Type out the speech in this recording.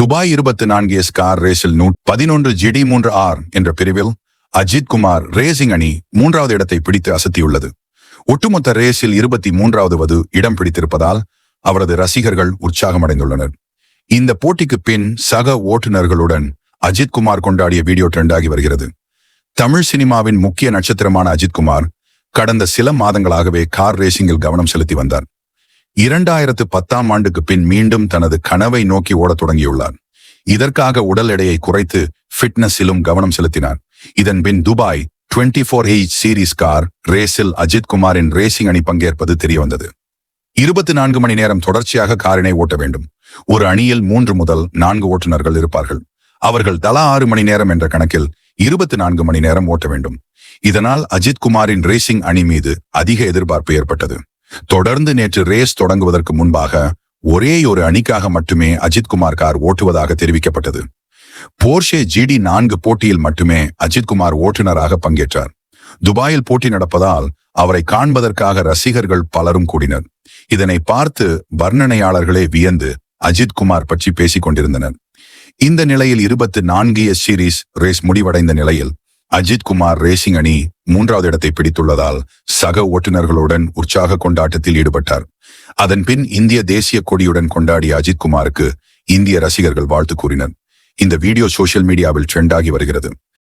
Dubai 24S car ரேஸில் 11 GD3R என்ற பிரிவில் அஜித் குமார் ரேசிங் அணி 3வது இடத்தை பிடித்து அசத்தியுள்ளது. ஒட்டுமொத்த ரேஸில் 23வது இடம் பிடித்திருப்பதால் அவரது ரசிகர்கள் உற்சாகமடைந்துள்ளனர். இந்த போட்டிக்கு பின் சக ஓட்டுநர்களுடன் அஜித் குமார் கொண்டாடிய வீடியோ ட்ரெண்டாகி வருகிறது. தமிழ் சினிமாவின் முக்கிய நட்சத்திரமான அஜித் குமார் கடந்த சில மாதங்களாகவே கார் ரேசிங்கில் கவனம் செலுத்தி வந்தார். 2010ஆம் ஆண்டுக்கு பின் மீண்டும் தனது கனவை நோக்கி ஓடத் தொடங்கியுள்ளார். இதற்காக உடல் எடையை குறைத்து ஃபிட்னஸிலும் கவனம் செலுத்தினார். இதன் பின் துபாய் 24H சீரீஸ் கார் ரேஸில் அஜித் குமாரின் ரேசிங் அணி பங்கேற்பது தெரியவந்தது. 24 மணி நேரம் தொடர்ச்சியாக காரினை ஓட்ட வேண்டும். ஒரு அணியில் 3 முதல் 4 ஓட்டுநர்கள் இருப்பார்கள். அவர்கள் தலா 6 மணி நேரம் என்ற கணக்கில் 24 மணி நேரம் ஓட்ட வேண்டும். இதனால் அஜித் குமாரின் ரேசிங் அணி மீது அதிக எதிர்பார்ப்பு ஏற்பட்டது. தொடர்ந்து நேற்று ரேஸ் தொடங்குவதற்கு முன்பாக ஒரே ஒரு அணிக்காக மட்டுமே அஜித் குமார் கார் ஓட்டுவதாக தெரிவிக்கப்பட்டது. போர்ஷே GD4 போட்டியில் மட்டுமே அஜித் குமார் ஓட்டுநராக பங்கேற்றார். துபாயில் போட்டி நடப்பதால் அவரை காண்பதற்காக ரசிகர்கள் பலரும் கூடினர். இதனை பார்த்து வர்ணனையாளர்களே வியந்து அஜித் குமார் பற்றி பேசிக் கொண்டிருந்தனர். இந்த நிலையில் 24S சீரீஸ் ரேஸ் முடிவடைந்த நிலையில் அஜித் குமார் ரேசிங் அணி 3வது இடத்தை பிடித்துள்ளதால் சக ஓட்டுநர்களுடன் உற்சாக கொண்டாட்டத்தில் ஈடுபட்டார். அதன் பின் இந்திய தேசிய கொடியுடன் கொண்டாடிய அஜித் குமாருக்கு இந்திய ரசிகர்கள் வாழ்த்து கூறினர். இந்த வீடியோ சோசியல் மீடியாவில் ட்ரெண்ட் ஆகி வருகிறது.